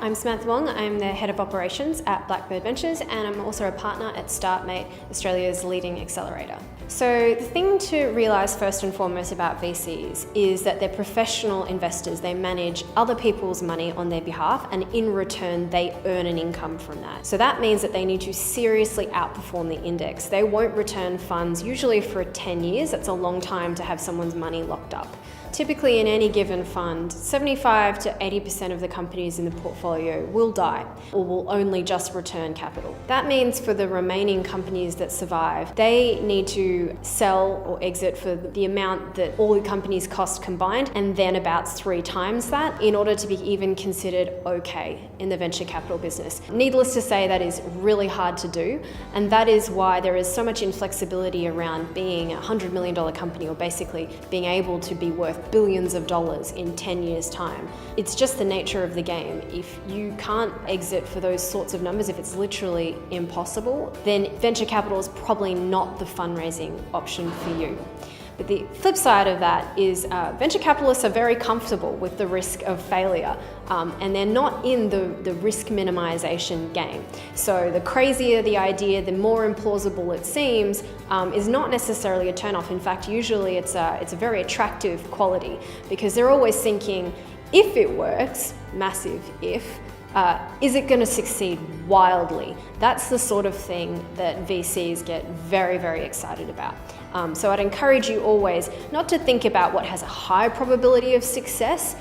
I'm Samantha Wong. I'm the Head of Operations at Blackbird Ventures, and I'm also a partner at Startmate, Australia's leading accelerator. So the thing to realise first and foremost about VCs is that they're professional investors. They manage other people's money on their behalf, and in return they earn an income from that. So that means that they need to seriously outperform the index. They won't return funds usually for 10 years. That's a long time to have someone's money locked up. Typically in any given fund, 75 to 80% of the companies in the portfolio will die or will only just return capital. That means for the remaining companies that survive, they need to sell or exit for the amount that all the companies cost combined, and then about 3 times that, in order to be even considered okay in the venture capital business. Needless to say, that is really hard to do, and that is why there is so much inflexibility around being a $100 million company, or basically being able to be worth billions of dollars in 10 years' time. It's just the nature of the game. If you can't exit for those sorts of numbers, if it's literally impossible, then venture capital is probably not the fundraising option for you. But the flip side of that is venture capitalists are very comfortable with the risk of failure, and they're not in the risk minimization game. So the crazier the idea, the more implausible it seems, is not necessarily a turnoff. In fact, usually it's a very attractive quality, because they're always thinking, if it works, massive if, is it going to succeed wildly? That's the sort of thing that VCs get very, very excited about. So I'd encourage you always not to think about what has a high probability of success,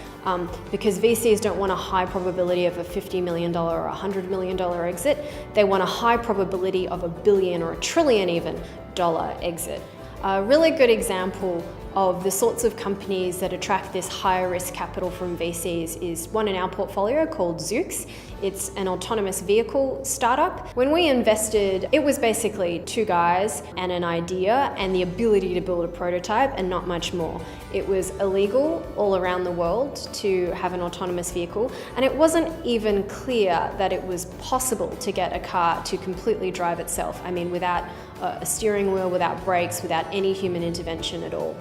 because VCs don't want a high probability of a $50 million or $100 million exit. They want a high probability of $1 billion or $1 trillion even dollar exit. A really good example of the sorts of companies that attract this higher risk capital from VCs is one in our portfolio called Zoox. It's an autonomous vehicle startup. When we invested, it was basically 2 guys and an idea and the ability to build a prototype and not much more. It was illegal all around the world to have an autonomous vehicle, and it wasn't even clear that it was possible to get a car to completely drive itself. I mean, without a steering wheel, without brakes, without any human intervention at all.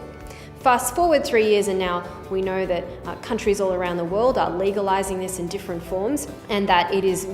Fast forward 3 years, and now we know that countries all around the world are legalizing this in different forms, and that it is,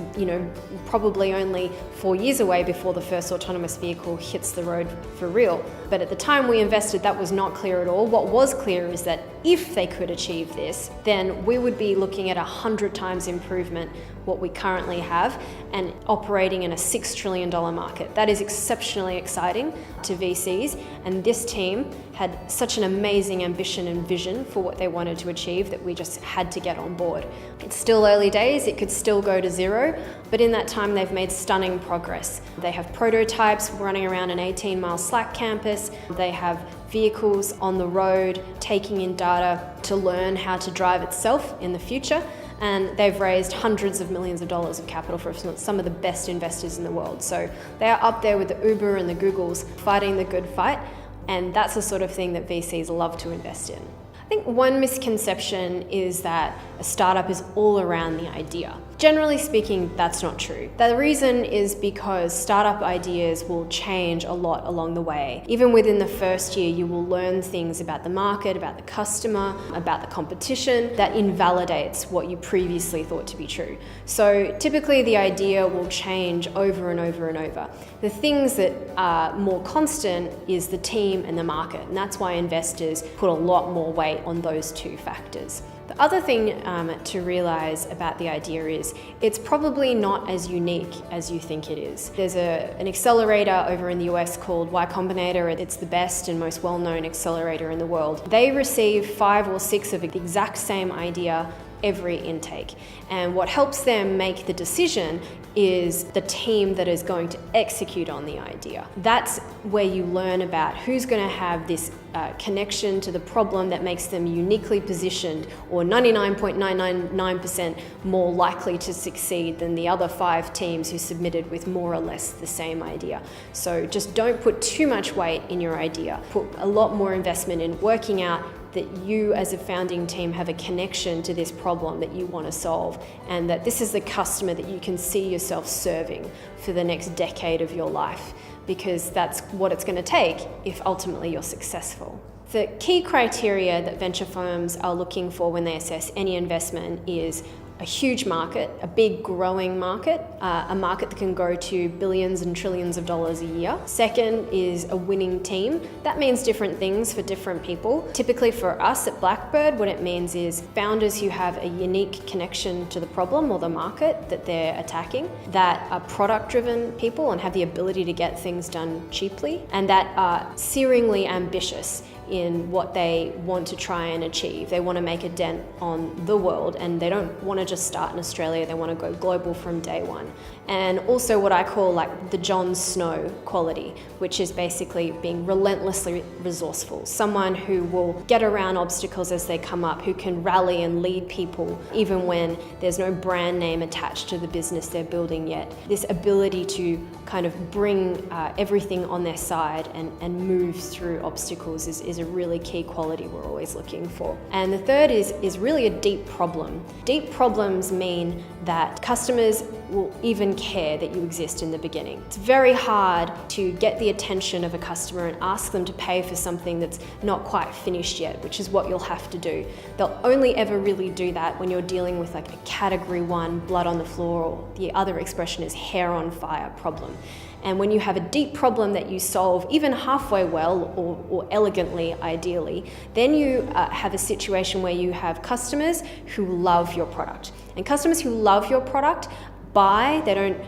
probably only 4 years away before the first autonomous vehicle hits the road for real. But at the time we invested, that was not clear at all. What was clear is that if they could achieve this, then we would be looking at 100 times improvement what we currently have, and operating in a $6 trillion market. That is exceptionally exciting to VCs, and this team had such an amazing ambition and vision for what they wanted to achieve that we just had to get on board. It's still early days, it could still go to zero, but in that time they've made stunning progress. They have prototypes running around an 18-mile Slack campus. They have vehicles on the road taking in data to learn how to drive itself in the future. And they've raised hundreds of millions of dollars of capital for some of the best investors in the world. So they are up there with the Uber and the Googles fighting the good fight, and that's the sort of thing that VCs love to invest in. I think one misconception is that a startup is all around the idea. Generally speaking, that's not true. The reason is because startup ideas will change a lot along the way. Even within the first year, you will learn things about the market, about the customer, about the competition that invalidates what you previously thought to be true. So typically the idea will change over and over and over. The things that are more constant is the team and the market, and that's why investors put a lot more weight on those 2 factors. The other thing to realize about the idea is it's probably not as unique as you think it is. There's an accelerator over in the US called Y Combinator. It's the best and most well-known accelerator in the world. They receive 5 or 6 of the exact same idea every intake. And what helps them make the decision is the team that is going to execute on the idea. That's where you learn about who's going to have this connection to the problem that makes them uniquely positioned, or 99.999% more likely to succeed than the other 5 teams who submitted with more or less the same idea. So just don't put too much weight in your idea. Put a lot more investment in working out that you as a founding team have a connection to this problem that you want to solve, and that this is the customer that you can see yourself serving for the next decade of your life, because that's what it's going to take if ultimately you're successful. The key criteria that venture firms are looking for when they assess any investment is a huge market, a big growing market, a market that can grow to billions and trillions of dollars a year. Second is a winning team. That means different things for different people. Typically for us at Blackbird, what it means is founders who have a unique connection to the problem or the market that they're attacking, that are product-driven people and have the ability to get things done cheaply, and that are searingly ambitious in what they want to try and achieve. They want to make a dent on the world, and they don't want to just start in Australia, they want to go global from day one. And also what I call like the Jon Snow quality, which is basically being relentlessly resourceful. Someone who will get around obstacles as they come up, who can rally and lead people even when there's no brand name attached to the business they're building yet. This ability to kind of bring everything on their side and move through obstacles is a really key quality we're always looking for. And the third is really a deep problem. Deep problems mean that customers will even care that you exist in the beginning. It's very hard to get the attention of a customer and ask them to pay for something that's not quite finished yet, which is what you'll have to do. They'll only ever really do that when you're dealing with like a category 1 blood on the floor, or the other expression is hair on fire problem. And when you have a deep problem that you solve even halfway well or elegantly, ideally, then you have a situation where you have customers who love your product. And customers who love your product buy, they don't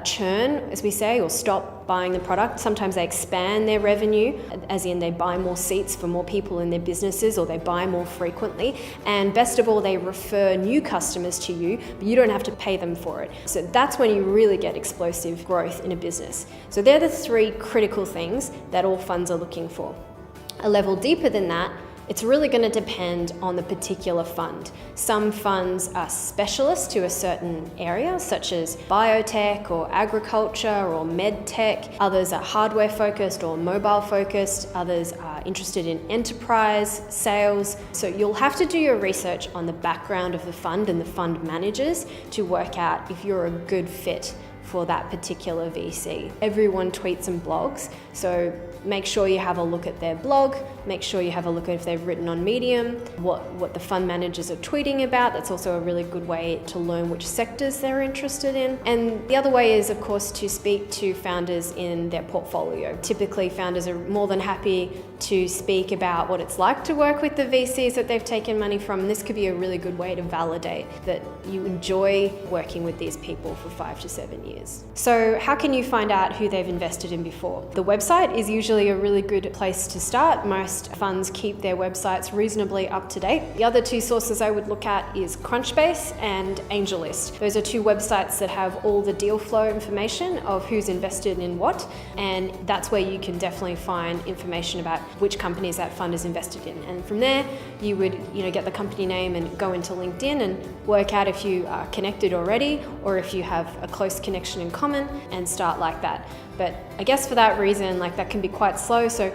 churn, as we say, or stop buying the product. Sometimes they expand their revenue, as in they buy more seats for more people in their businesses, or they buy more frequently. And best of all, they refer new customers to you, but you don't have to pay them for it. So that's when you really get explosive growth in a business. So they're the 3 critical things that all funds are looking for. A level deeper than that, it's really going to depend on the particular fund. Some funds are specialists to a certain area, such as biotech or agriculture or med tech. Others are hardware focused or mobile focused. Others are interested in enterprise sales. So you'll have to do your research on the background of the fund and the fund managers to work out if you're a good fit for that particular VC. Everyone tweets and blogs, so make sure you have a look at their blog, make sure you have a look at if they've written on Medium, what the fund managers are tweeting about. That's also a really good way to learn which sectors they're interested in. And the other way is, of course, to speak to founders in their portfolio. Typically, founders are more than happy to speak about what it's like to work with the VCs that they've taken money from. And this could be a really good way to validate that you enjoy working with these people for 5 to 7 years. So how can you find out who they've invested in before? The website is usually a really good place to start. Most funds keep their websites reasonably up to date. The other 2 sources I would look at is Crunchbase and AngelList. Those are 2 websites that have all the deal flow information of who's invested in what, and that's where you can definitely find information about which companies that fund is invested in. And from there, you would get the company name and go into LinkedIn and work out if you are connected already or if you have a close connection in common, and start like that. But I guess for that reason, that can be quite slow. So,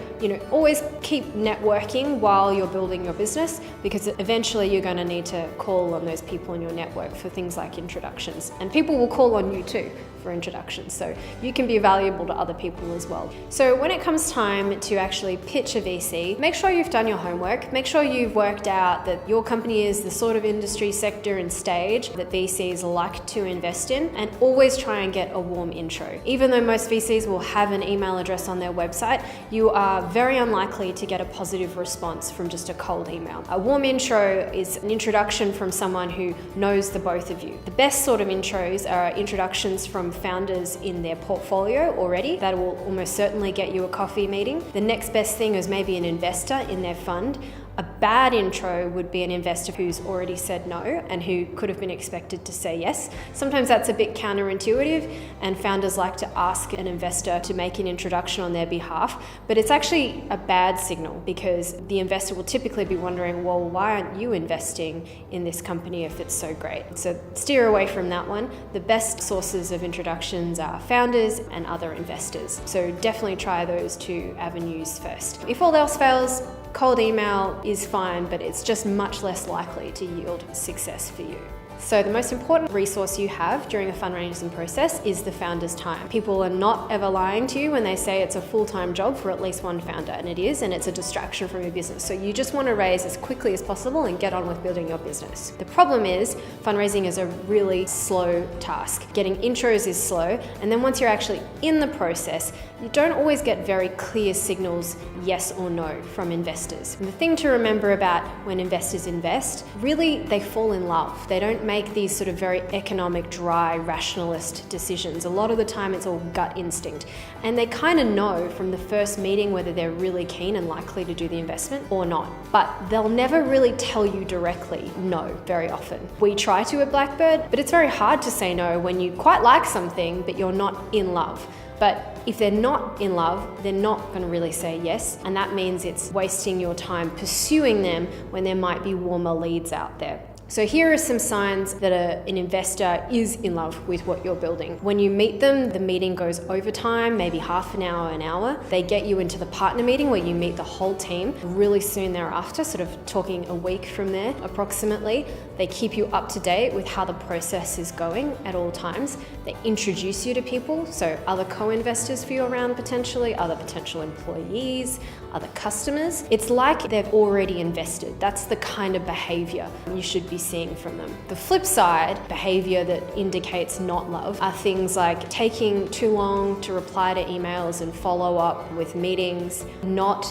always keep networking while you're building your business, because eventually you're going to need to call on those people in your network for things like introductions. And people will call on you too for introductions. So you can be valuable to other people as well. So when it comes time to actually pitch a VC, make sure you've done your homework. Make sure you've worked out that your company is the sort of industry, sector and stage that VCs like to invest in, and always try and get a warm intro. Even though most VCs will have an email address on their website, you are very unlikely to get a positive response from just a cold email. A warm intro is an introduction from someone who knows the both of you. The best sort of intros are introductions from founders in their portfolio already. That will almost certainly get you a coffee meeting. The next best thing is maybe an investor in their fund. A bad intro would be an investor who's already said no and who could have been expected to say yes. Sometimes that's a bit counterintuitive, and founders like to ask an investor to make an introduction on their behalf, but it's actually a bad signal, because the investor will typically be wondering, well, why aren't you investing in this company if it's so great? So steer away from that one. The best sources of introductions are founders and other investors. So definitely try those 2 avenues first. If all else fails, cold email is fine, but it's just much less likely to yield success for you. So the most important resource you have during a fundraising process is the founder's time. People are not ever lying to you when they say it's a full-time job for at least one founder, and it is, and it's a distraction from your business. So you just want to raise as quickly as possible and get on with building your business. The problem is fundraising is a really slow task. Getting intros is slow, and then once you're actually in the process, you don't always get very clear signals, yes or no, from investors. And the thing to remember about when investors invest, really they fall in love. They don't make these sort of very economic, dry, rationalist decisions. A lot of the time it's all gut instinct. And they kind of know from the first meeting whether they're really keen and likely to do the investment or not. But they'll never really tell you directly no very often. We try to at Blackbird, but it's very hard to say no when you quite like something but you're not in love. But if they're not in love, they're not going to really say yes, and that means it's wasting your time pursuing them when there might be warmer leads out there. So here are some signs that an investor is in love with what you're building. When you meet them, the meeting goes over time, maybe half an hour. They get you into the partner meeting where you meet the whole team really soon thereafter, sort of talking a week from there approximately. They keep you up to date with how the process is going at all times. They introduce you to people, so other co-investors for you around potentially, other potential employees, other customers. It's like they've already invested. That's the kind of behavior you should be seeing from them. The flip side, behavior that indicates not love, are things like taking too long to reply to emails and follow up with meetings, not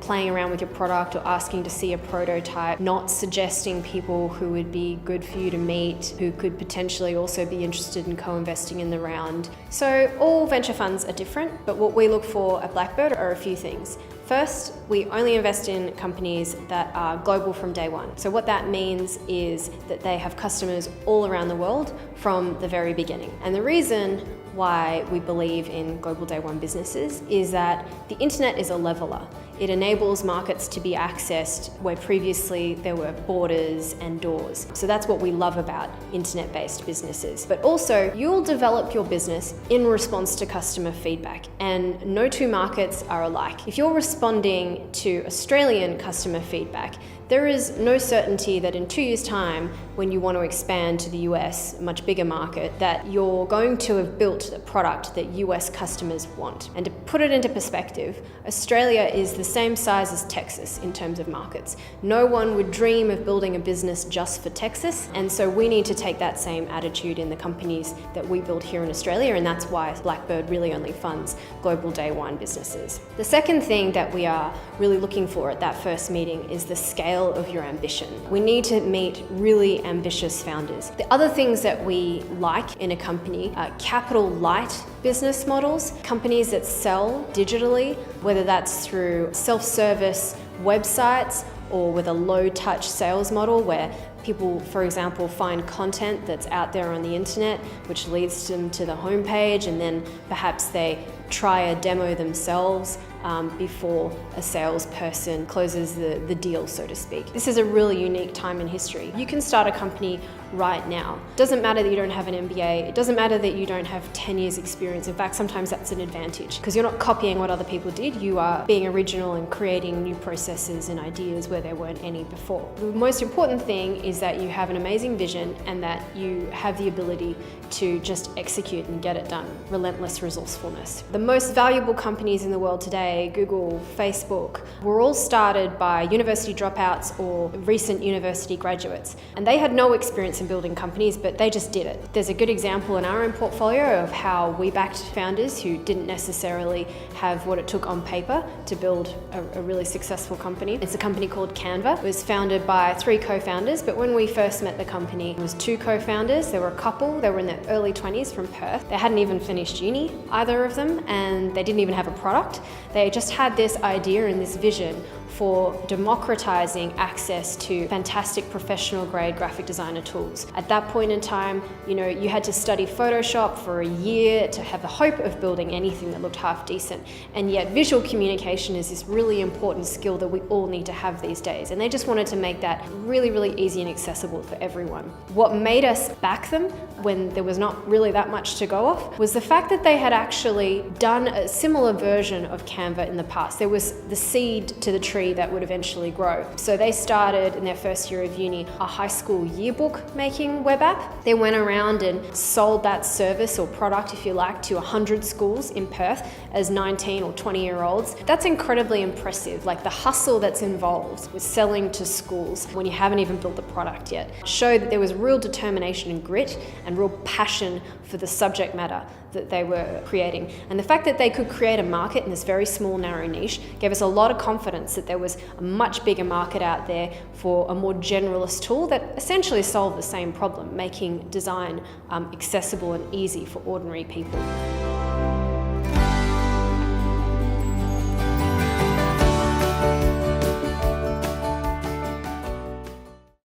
playing around with your product or asking to see a prototype, not suggesting people who would be good for you to meet, who could potentially also be interested in co-investing in the round. So all venture funds are different, but what we look for at Blackbird are a few things. First, we only invest in companies that are global from day one. So what that means is that they have customers all around the world from the very beginning. And the reason why we believe in global day one businesses is that the internet is a leveler. It enables markets to be accessed where previously there were borders and doors. So that's what we love about internet-based businesses. But also, you'll develop your business in response to customer feedback, and no two markets are alike. If you're responding to Australian customer feedback, there is no certainty that in 2 years' time, when you want to expand to the US, a much bigger market, that you're going to have built a product that US customers want. And to put it into perspective, Australia is the same size as Texas in terms of markets. No one would dream of building a business just for Texas, and so we need to take that same attitude in the companies that we build here in Australia, and that's why Blackbird really only funds global day one businesses. The second thing that we are really looking for at that first meeting is the scale of your ambition. We need to meet really ambitious founders. The other things that we like in a company are capital light business models, companies that sell digitally, whether that's through self-service websites or with a low-touch sales model where people, for example, find content that's out there on the internet, which leads them to the homepage, and then perhaps they try a demo themselves before a salesperson closes the deal, so to speak. This is a really unique time in history. You can start a company right now. It doesn't matter that you don't have an MBA. It doesn't matter that you don't have 10 years experience. In fact, sometimes that's an advantage because you're not copying what other people did. You are being original and creating new processes and ideas where there weren't any before. The most important thing is that you have an amazing vision and that you have the ability to just execute and get it done. Relentless resourcefulness. The most valuable companies in the world today, Google, Facebook, were all started by university dropouts or recent university graduates. And they had no experience in building companies, but they just did it. There's a good example in our own portfolio of how we backed founders who didn't necessarily have what it took on paper to build a really successful company. It's a company called Canva. It was founded by 3 co-founders, but when we first met the company, it was 2 co-founders. There were a couple, they were in their early 20s from Perth. They hadn't even finished uni, either of them, and they didn't even have a product. They just had this idea and this vision for democratizing access to fantastic professional grade graphic designer tools. At that point in time, you had to study Photoshop for a year to have the hope of building anything that looked half decent. And yet visual communication is this really important skill that we all need to have these days. And they just wanted to make that really, really easy and accessible for everyone. What made us back them when there was not really that much to go off was the fact that they had actually done a similar version of Canva in the past. There was the seed to the tree tree that would eventually grow. So they started in their first year of uni a high school yearbook making web app. They went around and sold that service or product, if you like, to 100 schools in Perth as 19 or 20-year-olds. That's incredibly impressive. Like the hustle that's involved with selling to schools when you haven't even built the product yet showed that there was real determination and grit and real passion for the subject matter that they were creating. And the fact that they could create a market in this very small, narrow niche gave us a lot of confidence that there was a much bigger market out there for a more generalist tool that essentially solved the same problem, making design accessible and easy for ordinary people.